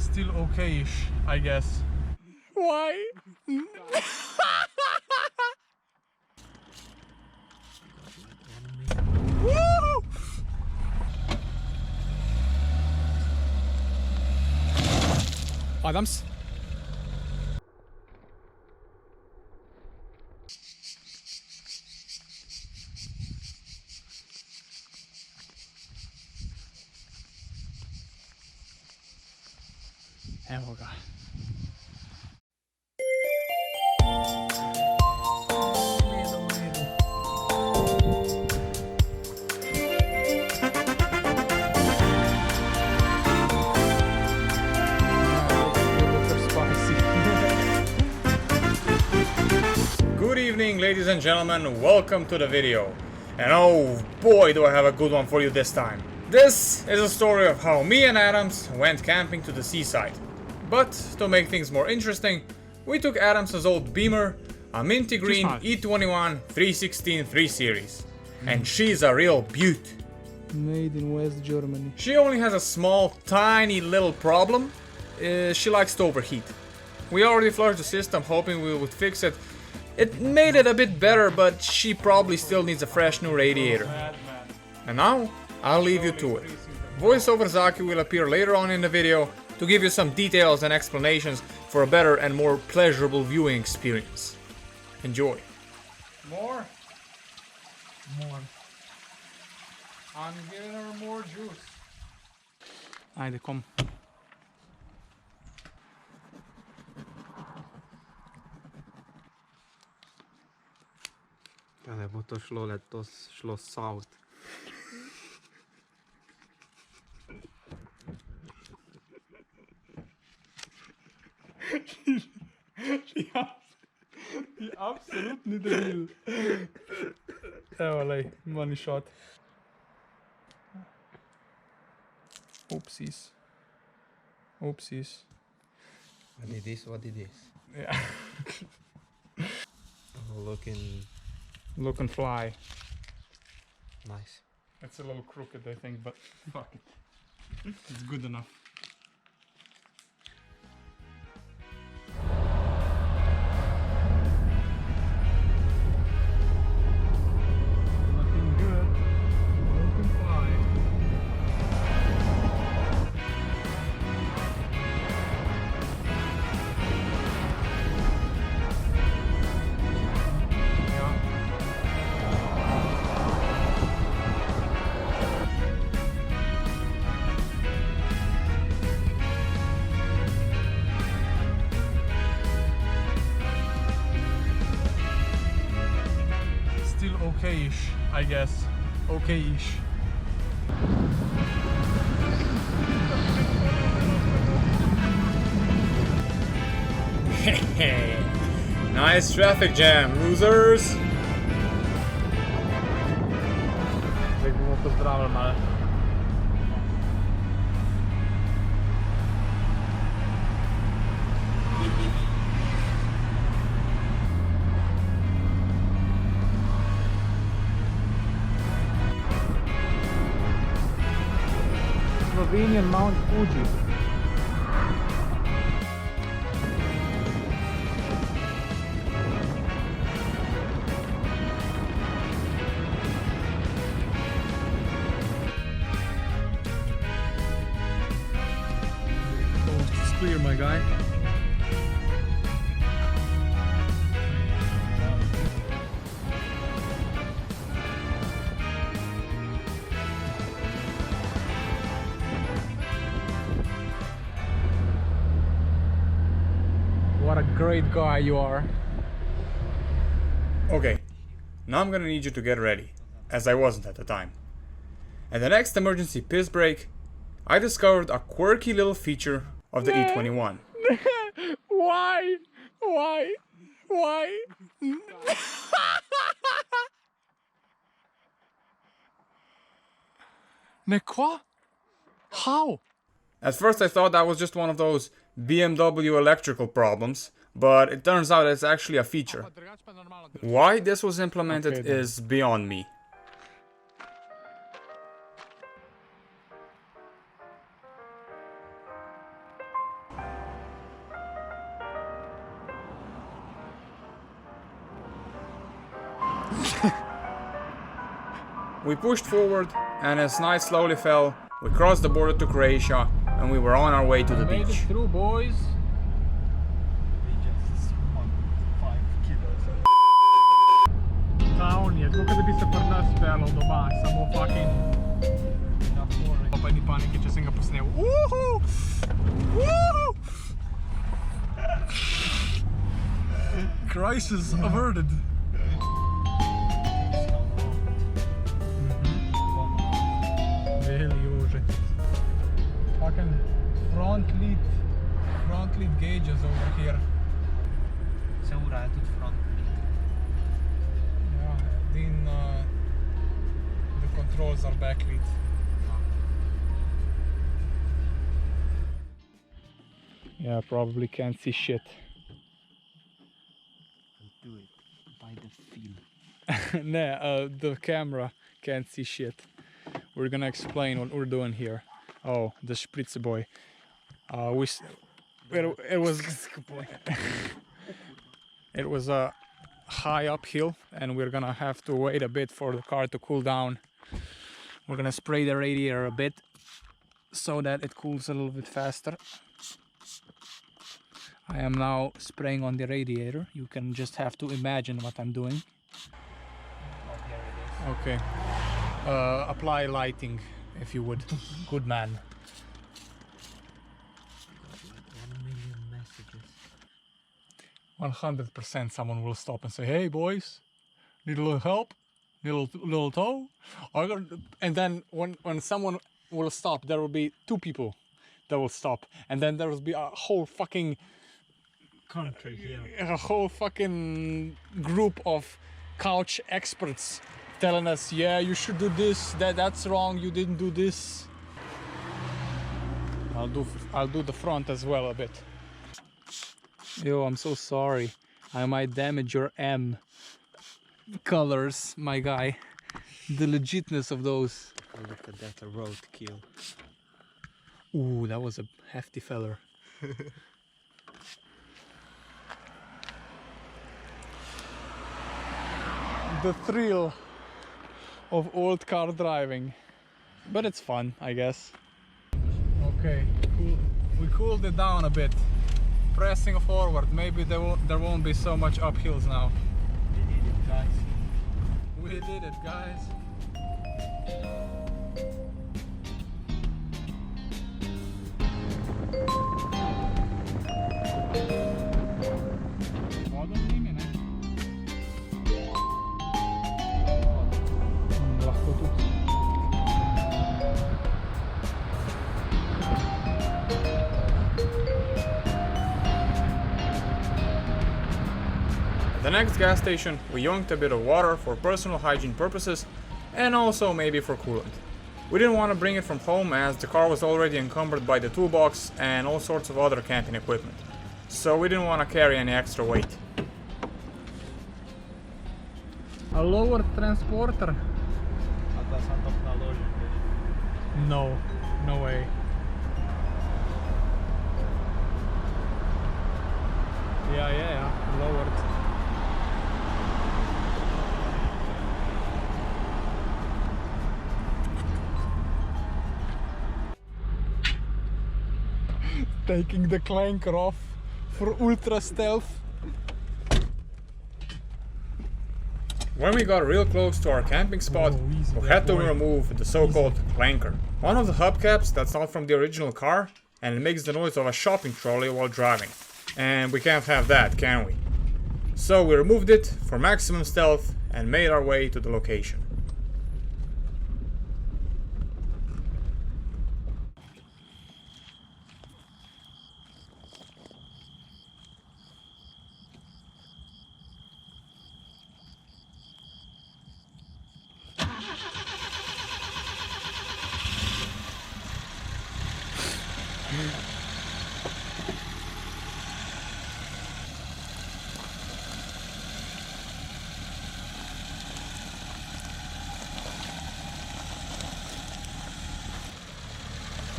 Still okay-ish, I guess. Why? Woo! Adams. Evo ga. Good evening, ladies and gentlemen, welcome to the video. And oh boy, do I have a good one for you this time. This is a story of how me and Adams went camping to the seaside. But to make things more interesting, we took Adams' old Beamer, a minty green E21 316 3 Series. And she's a real beaut. Made in West Germany. She only has a small, tiny little problem. She likes to overheat. We already flushed the system hoping we would fix it. It made it a bit better, but she probably still needs a fresh new radiator. And now, I'll leave you to it. Voiceover Zaki will appear later on in the video to give you some details and explanations for a better and more pleasurable viewing experience. Enjoy. More? More. I'm giving her more juice. Ajde, kom. Ale bo to šlo south. Ti apsolutni debil. Evo, lej, money shot. Oopsies. Oopsies. What it is, what it is. Yeah. Looking Fly. nice. It's a little crooked, I think, but fuck it. It's good enough. Looking good. Looking fly. Still okay-ish, I guess. Okay-ish. Nice traffic jam, losers! Zdaj bomo pozdravili malo. Slovenian Mount Fuji. Coast is clear, my guy. What a great guy you are. Okay, now I'm gonna need you to get ready, as I wasn't at the time. At the next emergency piss break, I discovered a quirky little feature of the E21. Why? Why? Mais quoi? How? At first I thought that was just one of those BMW electrical problems, but it turns out it's actually a feature. Why this was implemented is beyond me. We pushed forward, and as night slowly fell, we crossed the border to Croatia, and we were on our way to the beach. Made it through, boys. We just swam 5 kilos. Kao nije, zbog kada bi se pred nas pelo doma, samo fucking... Opaj ni panike, če sem ga posnel. Uhu! Uhu! Crisis averted. Veli uže. Fucking front lead gauges over here. Se ura je tudi front lead. Yeah, then the controls are backlit. Yeah, probably can't see shit. Do it by the feel. Nah, the camera can't see shit. We're gonna explain what we're doing here. Oh, the spritz boy. It was a high uphill, and we're gonna have to wait a bit for the car to cool down. We're gonna spray the radiator a bit so that it cools a little bit faster. I am now spraying on the radiator. You can just have to imagine what I'm doing. Oh, here it is. Okay. Apply lighting, if you would. Good man. 1 million messages. 100% someone will stop and say, "Hey boys, need a little help? Need a little tow?" And then when someone will stop, there will be 2 people that will stop, and then there will be a whole fucking Country here. a whole fucking group of couch experts telling us, "Yeah, you should do this. That's wrong. You didn't do this." I'll do the front as well a bit. Yo, I'm so sorry. I might damage your M colors, my guy. The legitness of those. Oh, look at that, a roadkill. Ooh, that was a hefty feller. The thrill of old car driving, but it's fun, I guess. Okay, cool. We cooled it down a bit, pressing forward. Maybe there won't be so much uphills now. We did it, guys. We did it, guys. At the next gas station, we yoinked a bit of water for personal hygiene purposes and also maybe for coolant. We didn't want to bring it from home as the car was already encumbered by the toolbox and all sorts of other camping equipment, so we didn't want to carry any extra weight. A lower transporter? A da sam dok naložim već. No way. Yeah, lowered. Taking the clanker off for ultra stealth. When we got real close to our camping spot, easy we there, had to boy. remove the so-called clanker. One of the hubcaps that's not from the original car, and it makes the noise of a shopping trolley while driving. And we can't have that, can we? So we removed it for maximum stealth and made our way to the location.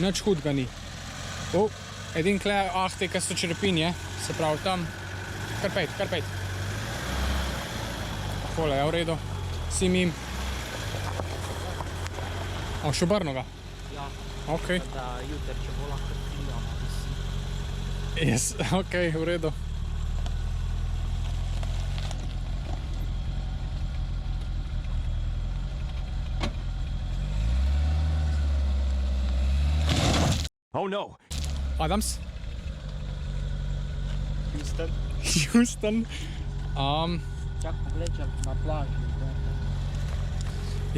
Nič hudega ni. Edin kle ahte, kaj so črepinje, se pravi tam. Kar pejt. Hole je v redu. Si mim. A už obrnu ga? Ja. Ok. Da jutri, če bo lahko prijamo, vsi. Yes, ok, v redu. Oh no! Adams? Houston. Houston? Čak povlečem na plaži.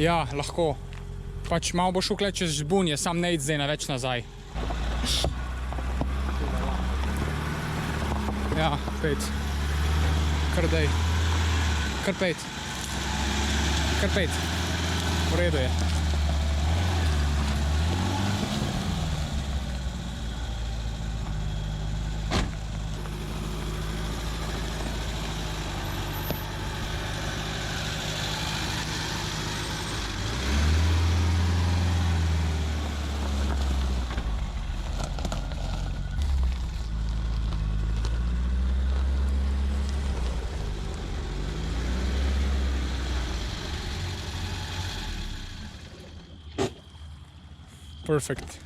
Ja, lahko. Pač malo boš šel čez žbunje, sam ne id zdaj na več nazaj. Ja, 5. Kar dej. Kar 5. Kar 5. V redu je. Perfect.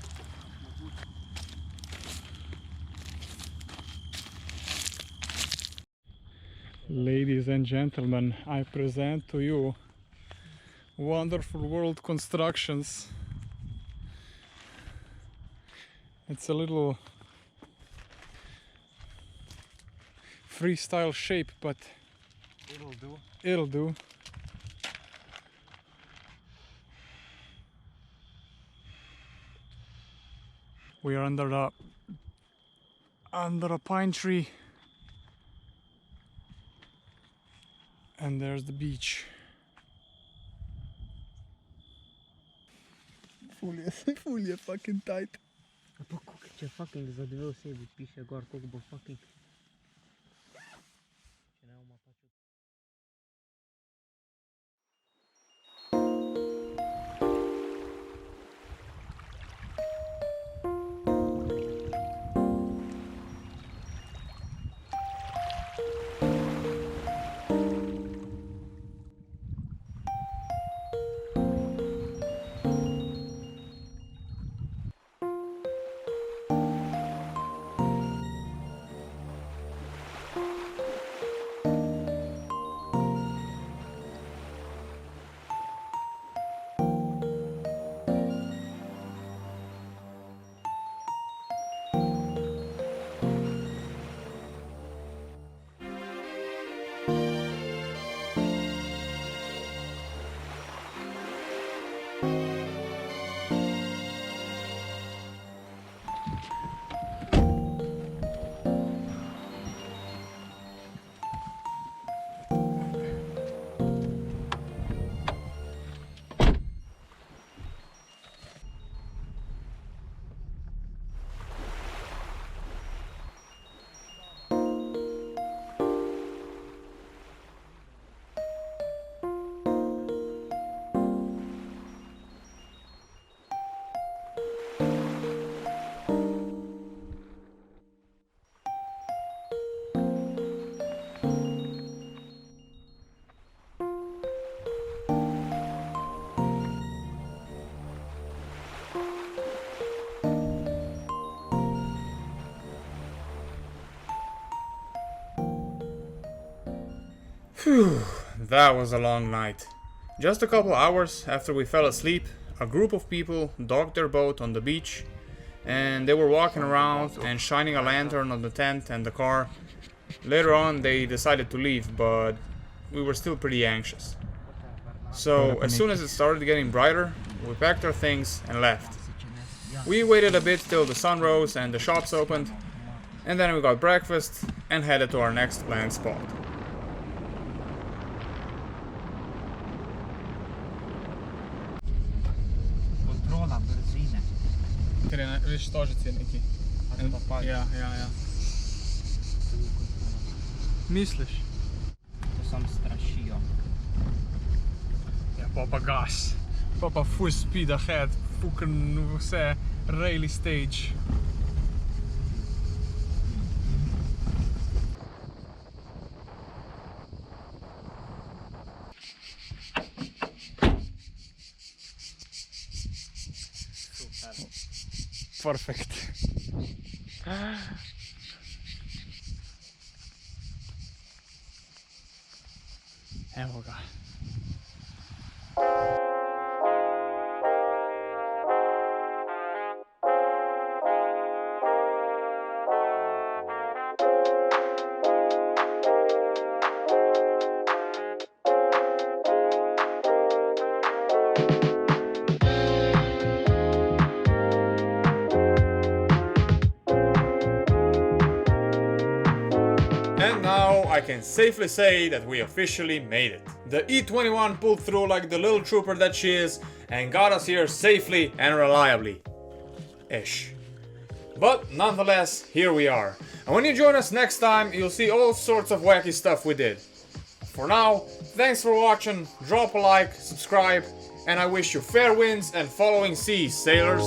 Ladies and gentlemen, I present to you Wonderful World Constructions. It's a little freestyle shape, but It'll do. it'll do. We are under a pine tree, and there's the beach. Fully fucking tight. A pa koliko če fucking za dve osebi piše gor, koliko bo fucking... Če ne bomo pač... Phew, that was a long night. Just a couple hours after we fell asleep, a group of people docked their boat on the beach, and they were walking around and shining a lantern on the tent and the car. Later on they decided to leave, but we were still pretty anxious. So as soon as it started getting brighter, we packed our things and left. We waited a bit till the sun rose and the shops opened, and then we got breakfast and headed to our next planned spot. Kontrola brzine. Viš, tožice neki. Ja. Misliš? To sam strašijo. Ja, pa gas. Pa full speed ahead. Fucking vse rally stage. Perfect. Evo ga. And now I can safely say that we officially made it. The E21 pulled through like the little trooper that she is and got us here safely and reliably. Ish. But nonetheless, here we are. And when you join us next time, you'll see all sorts of wacky stuff we did. For now, thanks for watching, drop a like, subscribe, and I wish you fair winds and following seas, sailors.